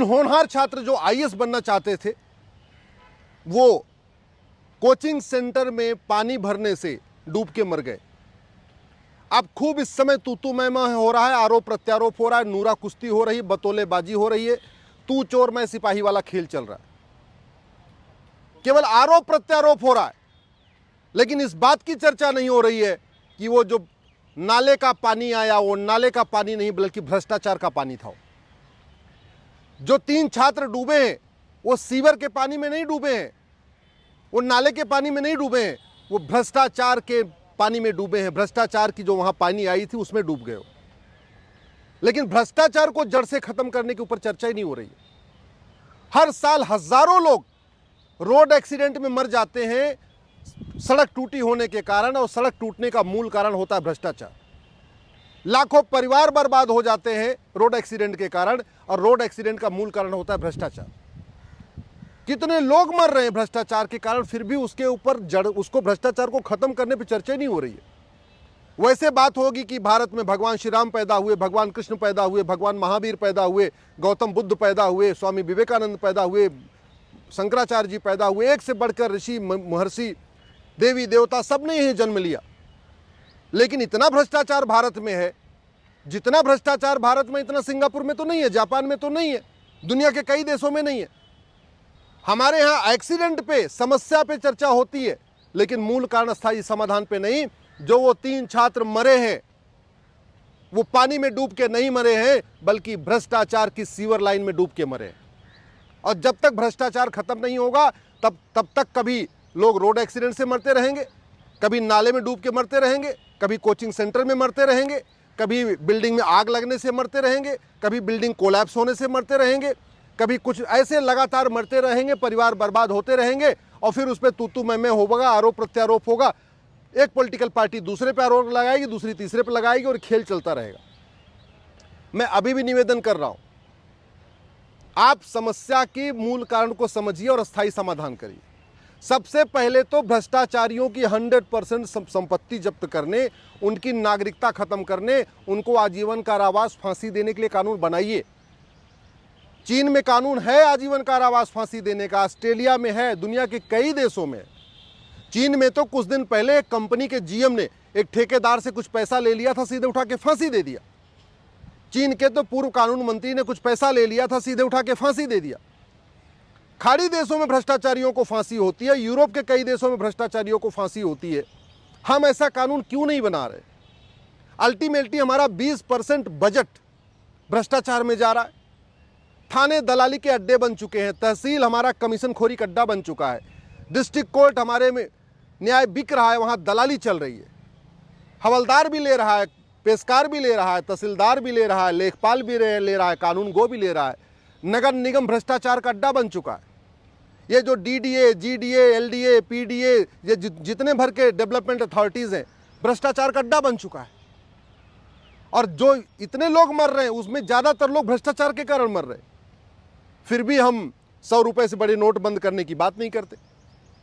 होनहार छात्र जो आईएएस बनना चाहते थे वो कोचिंग सेंटर में पानी भरने से डूब के मर गए। अब खूब इस समय तू मैं हो रहा है, आरोप प्रत्यारोप हो रहा है, नूरा कुश्ती हो रही है, बतौलेबाजी हो रही है, तू चोर मैं सिपाही वाला खेल चल रहा है। केवल आरोप प्रत्यारोप हो रहा है, लेकिन इस बात की चर्चा नहीं हो रही है कि वो जो नाले का पानी आया वो नाले का पानी नहीं बल्कि भ्रष्टाचार का पानी था। जो 3 छात्र डूबे हैं वो सीवर के पानी में नहीं डूबे हैं, वो नाले के पानी में नहीं डूबे हैं, वो भ्रष्टाचार के पानी में डूबे हैं। भ्रष्टाचार की जो वहां पानी आई थी उसमें डूब गए हो। लेकिन भ्रष्टाचार को जड़ से खत्म करने के ऊपर चर्चा ही नहीं हो रही है। हर साल हजारों लोग रोड एक्सीडेंट में मर जाते हैं सड़क टूटी होने के कारण, और सड़क टूटने का मूल कारण होता है भ्रष्टाचार। लाखों परिवार बर्बाद हो जाते हैं रोड एक्सीडेंट के कारण, और रोड एक्सीडेंट का मूल कारण होता है भ्रष्टाचार। कितने लोग मर रहे हैं भ्रष्टाचार के कारण, फिर भी उसके ऊपर उसको भ्रष्टाचार को खत्म करने पर चर्चा नहीं हो रही है। वैसे बात होगी कि भारत में भगवान श्री राम पैदा हुए, भगवान कृष्ण पैदा हुए, भगवान महावीर पैदा हुए, गौतम बुद्ध पैदा हुए, स्वामी विवेकानंद पैदा हुए, शंकराचार्य जी पैदा हुए, एक से बढ़कर ऋषि महर्षि देवी देवता सब ने यही जन्म लिया। लेकिन इतना भ्रष्टाचार भारत में है, जितना भ्रष्टाचार भारत में इतना सिंगापुर में तो नहीं है, जापान में तो नहीं है, दुनिया के कई देशों में नहीं है। हमारे यहाँ एक्सीडेंट पे, समस्या पे चर्चा होती है, लेकिन मूल कारण स्थायी समाधान पे नहीं। जो वो 3 छात्र मरे हैं वो पानी में डूब के नहीं मरे हैं, बल्कि भ्रष्टाचार की सीवर लाइन में डूब के मरे हैं। और जब तक भ्रष्टाचार खत्म नहीं होगा तब तक कभी लोग रोड एक्सीडेंट से मरते रहेंगे, कभी नाले में डूब के मरते रहेंगे, कभी कोचिंग सेंटर में मरते रहेंगे, कभी बिल्डिंग में आग लगने से मरते रहेंगे, कभी बिल्डिंग कोलैप्स होने से मरते रहेंगे, कभी कुछ ऐसे लगातार मरते रहेंगे, परिवार बर्बाद होते रहेंगे, और फिर उस पर तू मैं होगा, आरोप प्रत्यारोप होगा। एक पॉलिटिकल पार्टी दूसरे पे आरोप लगाएगी, दूसरी तीसरे पे लगाएगी, और खेल चलता रहेगा। मैं अभी भी निवेदन कर रहा हूं, आप समस्या के मूल कारण को समझिए और अस्थायी समाधान करिए। सबसे पहले तो भ्रष्टाचारियों की 100% संपत्ति जब्त करने, उनकी नागरिकता खत्म करने, उनको आजीवन कारावास फांसी देने के लिए कानून बनाइए। चीन में कानून है आजीवन कारावास फांसी देने का, ऑस्ट्रेलिया में है, दुनिया के कई देशों में। चीन में तो कुछ दिन पहले एक कंपनी के जीएम ने एक ठेकेदार से कुछ पैसा ले लिया था, सीधे उठा के फांसी दे दिया। चीन के तो पूर्व कानून मंत्री ने कुछ पैसा ले लिया था, सीधे उठा के फांसी दे दिया। खाड़ी देशों में भ्रष्टाचारियों को फांसी होती है, यूरोप के कई देशों में भ्रष्टाचारियों को फांसी होती है। हम ऐसा कानून क्यों नहीं बना रहे? अल्टीमेटली हमारा 20% बजट भ्रष्टाचार में जा रहा है। थाने दलाली के अड्डे बन चुके हैं, तहसील हमारा कमीशन खोरी का अड्डा बन चुका है, डिस्ट्रिक्ट कोर्ट हमारे में न्याय बिक रहा है, वहां दलाली चल रही है। हवलदार भी ले रहा है, पेशकार भी ले रहा है, तहसीलदार भी ले रहा है, लेखपाल भी ले रहा है, कानून गो भी ले रहा है। नगर निगम भ्रष्टाचार का अड्डा बन चुका है। ये जो डीडीए, जीडीए, एलडीए, पीडीए, ये जितने भर के डेवलपमेंट अथॉरिटीज हैं, भ्रष्टाचार का अड्डा बन चुका है। और जो इतने लोग मर रहे हैं उसमें ज्यादातर लोग भ्रष्टाचार के कारण मर रहे हैं। फिर भी हम 100 रुपए से बड़ी नोट बंद करने की बात नहीं करते।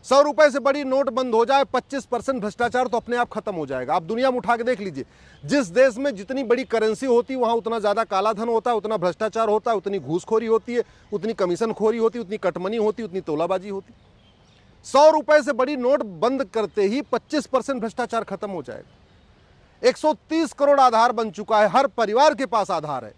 100 रुपए से बड़ी नोट बंद हो जाए, 25% भ्रष्टाचार तो अपने आप खत्म हो जाएगा। आप दुनिया में उठा के देख लीजिए, जिस देश में जितनी बड़ी करेंसी होती है वहां उतना ज्यादा काला धन होता है, उतना भ्रष्टाचार होता है, उतनी घूसखोरी होती है, उतनी कमीशन खोरी होती है, उतनी कटमनी होती है, उतनी तोलाबाजी होती है। 100 रुपए से बड़ी नोट बंद करते ही 25% भ्रष्टाचार खत्म हो जाएगा। 130 करोड़ आधार बन चुका है, हर परिवार के पास आधार है।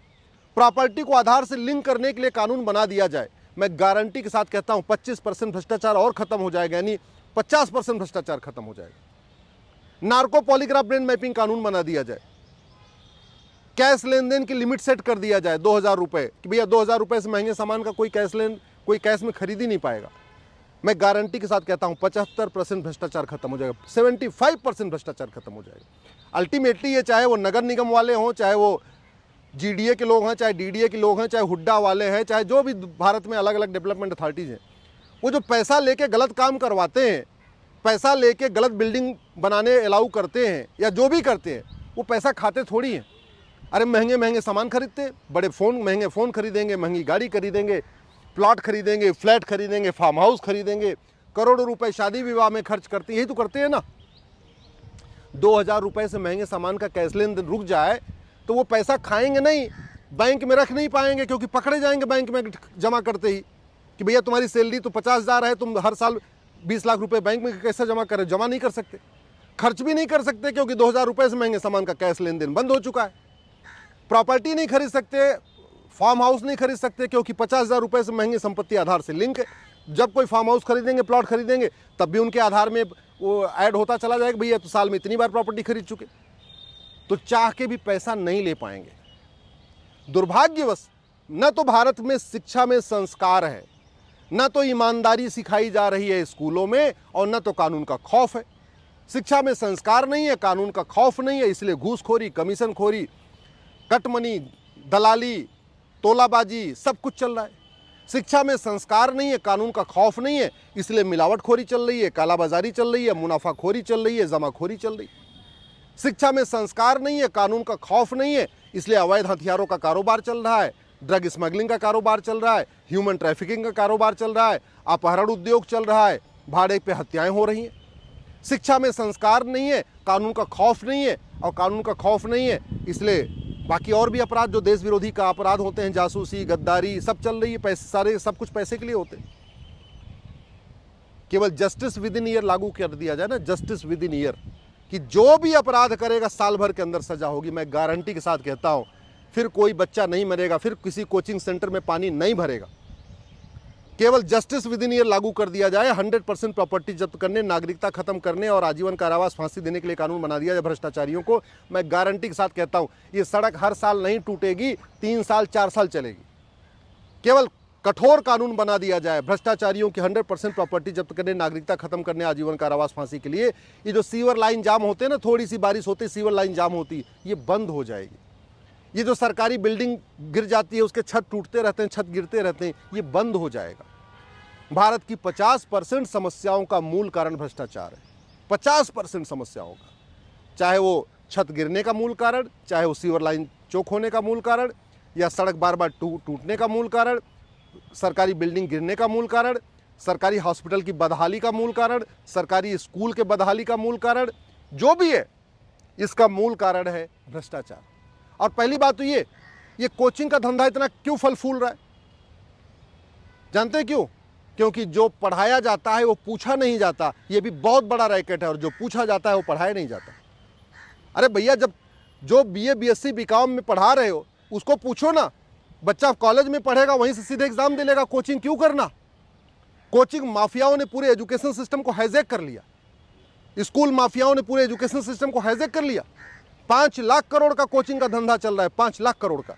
प्रॉपर्टी को आधार से लिंक करने के लिए कानून बना दिया जाए, मैं गारंटी के साथ कहता हूं 25% भ्रष्टाचार और खत्म हो जाएगा, यानी 50% भ्रष्टाचार खत्म हो जाएगा। नार्को पॉलीग्राफ ब्रेन मैपिंग कानून बना दिया जाए, कैश लेन देन की लिमिट सेट कर दिया जाए 2000 रुपए कि भैया 2000 रुपए से महंगे सामान का कोई कैश में खरीद ही नहीं पाएगा। मैं गारंटी के साथ कहता हूं 75% भ्रष्टाचार खत्म हो जाएगा, 75% भ्रष्टाचार खत्म हो जाएगा। अल्टीमेटली ये चाहे वो नगर निगम वाले हों, चाहे वो जीडीए के लोग हैं, चाहे डीडीए के लोग हैं, चाहे हुड्डा वाले हैं, चाहे जो भी भारत में अलग अलग डेवलपमेंट अथॉरिटीज हैं, वो जो पैसा लेके गलत काम करवाते हैं, पैसा लेके गलत बिल्डिंग बनाने अलाउ करते हैं या जो भी करते हैं, वो पैसा खाते थोड़ी हैं। अरे महंगे महंगे सामान खरीदते हैं, बड़े फ़ोन, महंगे फ़ोन खरीदेंगे, महंगी गाड़ी खरीदेंगे, प्लॉट खरीदेंगे, फ्लैट खरीदेंगे, फार्म हाउस खरीदेंगे, करोड़ों रुपए शादी विवाह में खर्च करते हैं। यही तो करते हैं ना। 2000 रुपए से महंगे सामान का कैश लेन देन रुक जाए तो वो पैसा खाएंगे नहीं, बैंक में रख नहीं पाएंगे क्योंकि पकड़े जाएंगे बैंक में जमा करते ही कि भैया तुम्हारी सैलरी तो 50,000 है, तुम हर साल 20 लाख रुपए बैंक में कैसे जमा करें? जमा नहीं कर सकते। खर्च भी नहीं कर सकते क्योंकि 2,000 रुपये से महंगे सामान का कैश लेन देन बंद हो चुका है। प्रॉपर्टी नहीं खरीद सकते, फार्म हाउस नहीं खरीद सकते क्योंकि 50,000 रुपये से महंगी संपत्ति आधार से लिंक है। जब कोई फार्म हाउस खरीदेंगे, प्लॉट खरीदेंगे, तब भी उनके आधार में वो ऐड होता चला जाएगा, भैया तो साल में इतनी बार प्रॉपर्टी खरीद चुके। तो चाह के भी पैसा नहीं ले पाएंगे। दुर्भाग्यवश न तो भारत में शिक्षा में संस्कार है, न तो ईमानदारी सिखाई जा रही है स्कूलों में, और न तो कानून का खौफ है। शिक्षा में संस्कार नहीं है, कानून का खौफ नहीं है, इसलिए घूसखोरी, कमीशनखोरी, कटमनी, दलाली, तोलाबाजी सब कुछ चल रहा है। शिक्षा में संस्कार नहीं है, कानून का खौफ नहीं है, इसलिए मिलावटखोरी चल रही है, कालाबाजारी चल रही है, मुनाफाखोरी चल रही है, जमाखोरी चल रही है। शिक्षा में संस्कार नहीं है, कानून का खौफ नहीं है, इसलिए अवैध हथियारों का कारोबार चल रहा है, ड्रग स्मगलिंग का कारोबार चल रहा है, ह्यूमन ट्रैफिकिंग का कारोबार चल रहा है, अपहरण उद्योग चल रहा है, भाड़े पे हत्याएं हो रही हैं। शिक्षा में संस्कार नहीं है, कानून का खौफ नहीं है, और कानून का खौफ नहीं है इसलिए बाकी और भी अपराध जो देश विरोधी का अपराध होते हैं, जासूसी, गद्दारी, सब चल रही है। पैसे, सारे सब कुछ पैसे के लिए होते हैं। केवल जस्टिस विद इन ईयर लागू कर दिया जाए ना, जस्टिस विद इन ईयर, कि जो भी अपराध करेगा साल भर के अंदर सजा होगी। मैं गारंटी के साथ कहता हूं, फिर कोई बच्चा नहीं मरेगा, फिर किसी कोचिंग सेंटर में पानी नहीं भरेगा। केवल जस्टिस विद इन ईयर लागू कर दिया जाए, 100% प्रॉपर्टी जब्त करने, नागरिकता खत्म करने और आजीवन कारावास, फांसी देने के लिए कानून बना दिया जाए भ्रष्टाचारियों को। मैं गारंटी के साथ कहता हूं, ये सड़क हर साल नहीं टूटेगी, 3 साल 4 साल चलेगी। केवल कठोर कानून बना दिया जाए भ्रष्टाचारियों की 100% प्रॉपर्टी जब्त करने, नागरिकता खत्म करने, आजीवन कारावास, फांसी के लिए। ये जो सीवर लाइन जाम होते हैं ना, थोड़ी सी बारिश होती सीवर लाइन जाम होती, ये बंद हो जाएगी। ये जो सरकारी बिल्डिंग गिर जाती है, उसके छत टूटते रहते हैं, छत गिरते रहते हैं, ये बंद हो जाएगा। भारत की 50% समस्याओं का मूल कारण भ्रष्टाचार है। 50% समस्याओं का, चाहे वो छत गिरने का मूल कारण, चाहे वो सीवर लाइन चौक होने का मूल कारण, या सड़क बार बार टूटने का मूल कारण, सरकारी बिल्डिंग गिरने का मूल कारण, सरकारी हॉस्पिटल की बदहाली का मूल कारण, सरकारी स्कूल के बदहाली का मूल कारण, जो भी है इसका मूल कारण है भ्रष्टाचार। और पहली बात तो ये कोचिंग का धंधा इतना क्यों फल फूल रहा है? जानते हैं क्यों? क्योंकि जो पढ़ाया जाता है वो पूछा नहीं जाता। ये भी बहुत बड़ा रैकेट है, और जो पूछा जाता है वो पढ़ाया नहीं जाता। अरे भैया, जब जो BA BSc BCom में पढ़ा रहे हो उसको पूछो ना। बच्चा कॉलेज में पढ़ेगा, वहीं से सीधे एग्जाम दे लेगा। कोचिंग क्यों करना? कोचिंग माफियाओं ने पूरे एजुकेशन सिस्टम को हाईजैक कर लिया। स्कूल माफियाओं ने पूरे एजुकेशन सिस्टम को हाईजैक कर लिया। 5 लाख करोड़ का कोचिंग का धंधा चल रहा है, 5 लाख करोड़ का।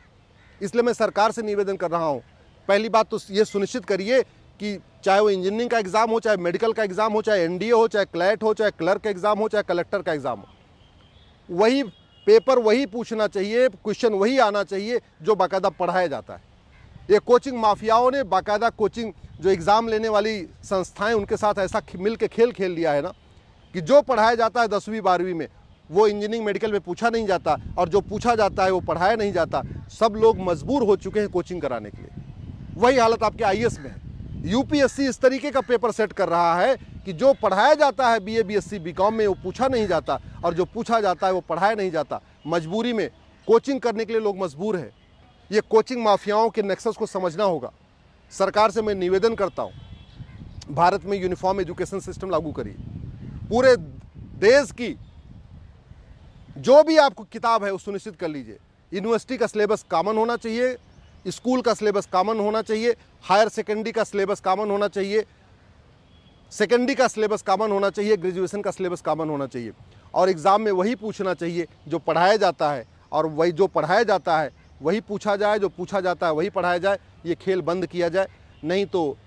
इसलिए मैं सरकार से निवेदन कर रहा हूं, पहली बात तो ये सुनिश्चित करिए कि चाहे वो इंजीनियरिंग का एग्जाम हो, चाहे मेडिकल का एग्जाम हो, चाहे NDA हो, चाहे क्लैट हो, चाहे क्लर्क का एग्जाम हो, चाहे कलेक्टर का एग्जाम हो, वही पेपर वही पूछना चाहिए, क्वेश्चन वही आना चाहिए जो बाकायदा पढ़ाया जाता है। ये कोचिंग माफियाओं ने बाकायदा कोचिंग जो एग्ज़ाम लेने वाली संस्थाएं, उनके साथ ऐसा मिल के खेल खेल लिया है ना कि जो पढ़ाया जाता है 10वीं 12वीं में, वो इंजीनियरिंग मेडिकल में पूछा नहीं जाता, और जो पूछा जाता है वो पढ़ाया नहीं जाता। सब लोग मजबूर हो चुके हैं कोचिंग कराने के लिए। वही हालत आपके IAS में है। UPSC इस तरीके का पेपर सेट कर रहा है कि जो पढ़ाया जाता है BA BSc BCom में वो पूछा नहीं जाता, और जो पूछा जाता है वो पढ़ाया नहीं जाता। मजबूरी में कोचिंग करने के लिए लोग मजबूर हैं। ये कोचिंग माफियाओं के नेक्सस को समझना होगा। सरकार से मैं निवेदन करता हूँ, भारत में यूनिफॉर्म एजुकेशन सिस्टम लागू करिए। पूरे देश की जो भी आपको किताब है वो सुनिश्चित कर लीजिए। यूनिवर्सिटी का सिलेबस कॉमन होना चाहिए, स्कूल का सिलेबस कॉमन होना चाहिए, हायर सेकेंडरी का सिलेबस कॉमन होना चाहिए, सेकेंडरी का सिलेबस कॉमन होना चाहिए, ग्रेजुएशन का सिलेबस कॉमन होना चाहिए। और एग्ज़ाम में वही पूछना चाहिए जो पढ़ाया जाता है, और वही जो पढ़ाया जाता है वही पूछा जाए, जो पूछा जाता है वही पढ़ाया जाए। ये खेल बंद किया जाए, नहीं तो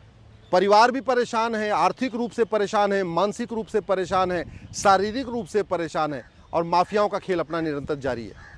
परिवार भी परेशान है, आर्थिक रूप से परेशान है, मानसिक रूप से परेशान है, शारीरिक रूप से परेशान है, और माफियाओं का खेल अपना निरंतर जारी है।